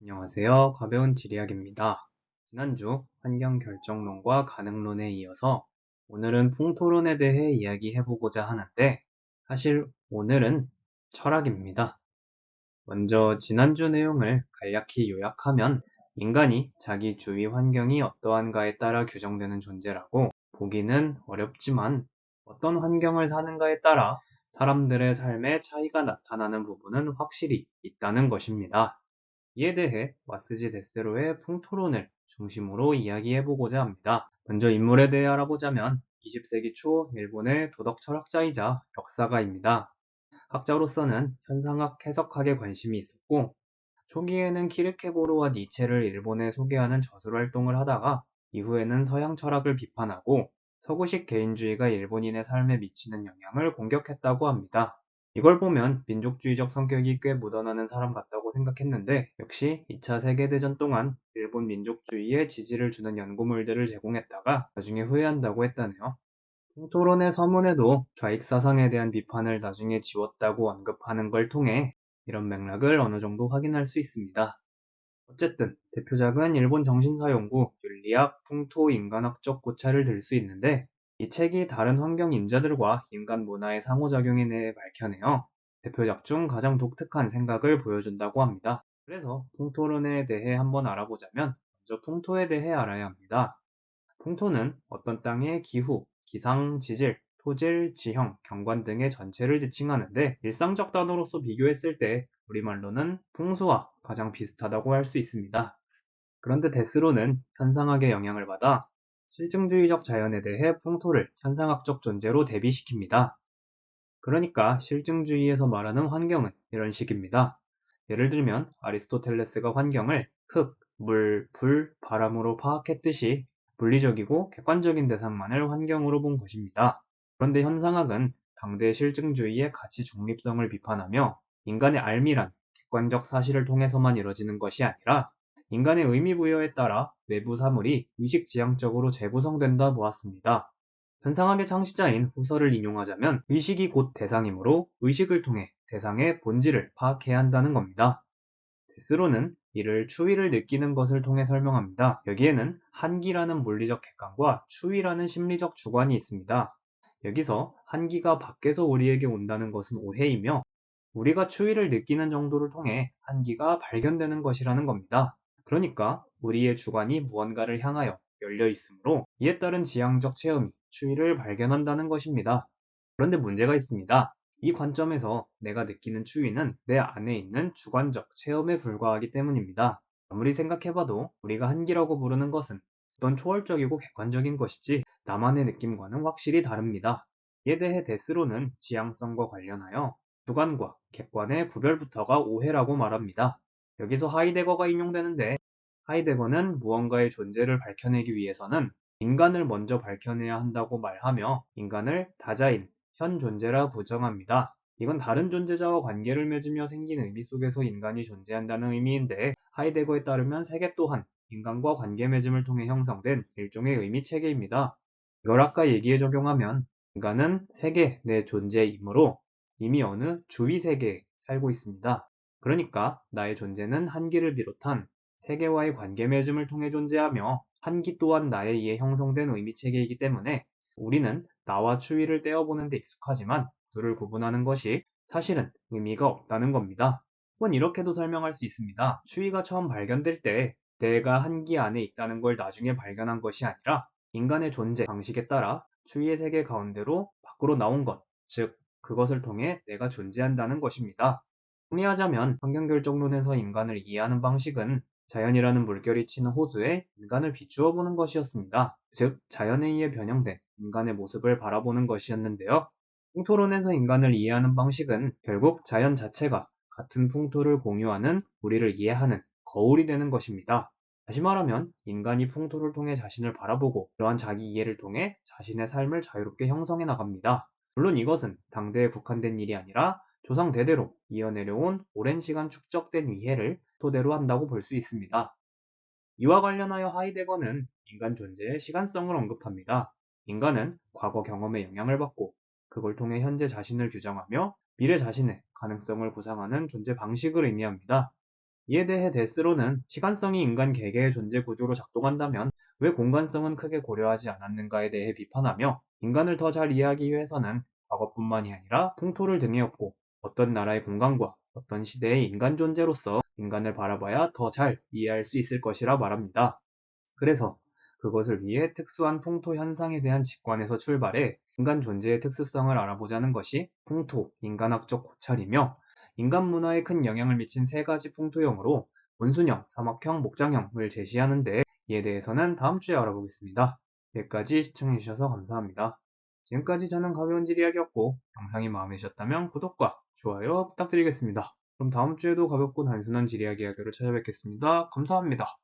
안녕하세요. 가벼운 지리학입니다. 지난주 환경결정론과 가능론에 이어서 오늘은 풍토론에 대해 이야기해보고자 하는데 사실 오늘은 철학입니다. 먼저 지난주 내용을 간략히 요약하면 인간이 자기 주위 환경이 어떠한가에 따라 규정되는 존재라고 보기는 어렵지만 어떤 환경을 사는가에 따라 사람들의 삶에 차이가 나타나는 부분은 확실히 있다는 것입니다. 이에 대해 와스지 데스로의 풍토론을 중심으로 이야기해보고자 합니다. 먼저 인물에 대해 알아보자면 20세기 초 일본의 도덕 철학자이자 역사가입니다. 학자로서는 현상학 해석학에 관심이 있었고 초기에는 키르케고르와 니체를 일본에 소개하는 저술 활동을 하다가 이후에는 서양 철학을 비판하고 서구식 개인주의가 일본인의 삶에 미치는 영향을 공격했다고 합니다. 이걸 보면 민족주의적 성격이 꽤 묻어나는 사람 같다고 생각했는데 역시 2차 세계대전 동안 일본 민족주의에 지지를 주는 연구물들을 제공했다가 나중에 후회한다고 했다네요. 풍토론의 서문에도 좌익사상에 대한 비판을 나중에 지웠다고 언급하는 걸 통해 이런 맥락을 어느 정도 확인할 수 있습니다. 어쨌든 대표작은 일본 정신사 연구, 윤리학, 풍토, 인간학적 고찰을 들 수 있는데 이 책이 다른 환경 인자들과 인간 문화의 상호작용에 대해 밝혀내어 대표작 중 가장 독특한 생각을 보여준다고 합니다. 그래서 풍토론에 대해 한번 알아보자면 먼저 풍토에 대해 알아야 합니다. 풍토는 어떤 땅의 기후, 기상, 지질, 토질, 지형, 경관 등의 전체를 지칭하는데 일상적 단어로서 비교했을 때 우리말로는 풍수와 가장 비슷하다고 할 수 있습니다. 그런데 데스로는 현상학의 영향을 받아 실증주의적 자연에 대해 풍토를 현상학적 존재로 대비시킵니다. 그러니까 실증주의에서 말하는 환경은 이런 식입니다. 예를 들면 아리스토텔레스가 환경을 흙, 물, 불, 바람으로 파악했듯이 물리적이고 객관적인 대상만을 환경으로 본 것입니다. 그런데 현상학은 당대 실증주의의 가치 중립성을 비판하며 인간의 알미란 객관적 사실을 통해서만 이뤄지는 것이 아니라 인간의 의미 부여에 따라 외부 사물이 의식지향적으로 재구성된다 보았습니다. 현상학의 창시자인 후서를 인용하자면 의식이 곧 대상이므로 의식을 통해 대상의 본질을 파악해야 한다는 겁니다. 데스로는 이를 추위를 느끼는 것을 통해 설명합니다. 여기에는 한기라는 물리적 객관과 추위라는 심리적 주관이 있습니다. 여기서 한기가 밖에서 우리에게 온다는 것은 오해이며 우리가 추위를 느끼는 정도를 통해 한기가 발견되는 것이라는 겁니다. 그러니까 우리의 주관이 무언가를 향하여 열려 있으므로 이에 따른 지향적 체험이 추위를 발견한다는 것입니다. 그런데 문제가 있습니다. 이 관점에서 내가 느끼는 추위는 내 안에 있는 주관적 체험에 불과하기 때문입니다. 아무리 생각해봐도 우리가 한기라고 부르는 것은 어떤 초월적이고 객관적인 것이지 나만의 느낌과는 확실히 다릅니다. 이에 대해 데스로는 지향성과 관련하여 주관과 객관의 구별부터가 오해라고 말합니다. 여기서 하이데거가 인용되는데 하이데거는 무언가의 존재를 밝혀내기 위해서는 인간을 먼저 밝혀내야 한다고 말하며 인간을 다자인, 현 존재라 부정합니다. 이건 다른 존재자와 관계를 맺으며 생긴 의미 속에서 인간이 존재한다는 의미인데 하이데거에 따르면 세계 또한 인간과 관계 맺음을 통해 형성된 일종의 의미 체계입니다. 이걸 아까 얘기에 적용하면 인간은 세계 내 존재이므로 이미 어느 주위 세계에 살고 있습니다. 그러니까 나의 존재는 한기를 비롯한 세계와의 관계 맺음을 통해 존재하며 한기 또한 나에 의해 형성된 의미 체계이기 때문에 우리는 나와 추위를 떼어보는 데 익숙하지만 둘을 구분하는 것이 사실은 의미가 없다는 겁니다. 혹은 이렇게도 설명할 수 있습니다. 추위가 처음 발견될 때 내가 한기 안에 있다는 걸 나중에 발견한 것이 아니라 인간의 존재 방식에 따라 추위의 세계 가운데로 밖으로 나온 것, 즉 그것을 통해 내가 존재한다는 것입니다. 정리하자면 환경결정론에서 인간을 이해하는 방식은 자연이라는 물결이 치는 호수에 인간을 비추어 보는 것이었습니다. 즉 자연에 의해 변형된 인간의 모습을 바라보는 것이었는데요. 풍토론에서 인간을 이해하는 방식은 결국 자연 자체가 같은 풍토를 공유하는 우리를 이해하는 거울이 되는 것입니다. 다시 말하면 인간이 풍토를 통해 자신을 바라보고 그러한 자기 이해를 통해 자신의 삶을 자유롭게 형성해 나갑니다. 물론 이것은 당대에 국한된 일이 아니라 조상 대대로 이어내려온 오랜 시간 축적된 이해를 토대로 한다고 볼 수 있습니다. 이와 관련하여 하이데거는 인간 존재의 시간성을 언급합니다. 인간은 과거 경험에 영향을 받고 그걸 통해 현재 자신을 규정하며 미래 자신의 가능성을 구상하는 존재 방식을 의미합니다. 이에 대해 데스로는 시간성이 인간 개개의 존재 구조로 작동한다면 왜 공간성은 크게 고려하지 않았는가에 대해 비판하며 인간을 더 잘 이해하기 위해서는 과거뿐만이 아니라 풍토를 등에 업고 어떤 나라의 공간과 어떤 시대의 인간 존재로서 인간을 바라봐야 더 잘 이해할 수 있을 것이라 말합니다. 그래서 그것을 위해 특수한 풍토 현상에 대한 직관에서 출발해 인간 존재의 특수성을 알아보자는 것이 풍토, 인간학적 고찰이며 인간 문화에 큰 영향을 미친 세 가지 풍토형으로 온순형, 사막형, 목장형을 제시하는데 이에 대해서는 다음 주에 알아보겠습니다. 여기까지 시청해주셔서 감사합니다. 지금까지 저는 가벼운 질 이야기였고 영상이 마음에 드셨다면 구독과 좋아요 부탁드리겠습니다. 그럼 다음 주에도 가볍고 단순한 질 이야기로 찾아뵙겠습니다. 감사합니다.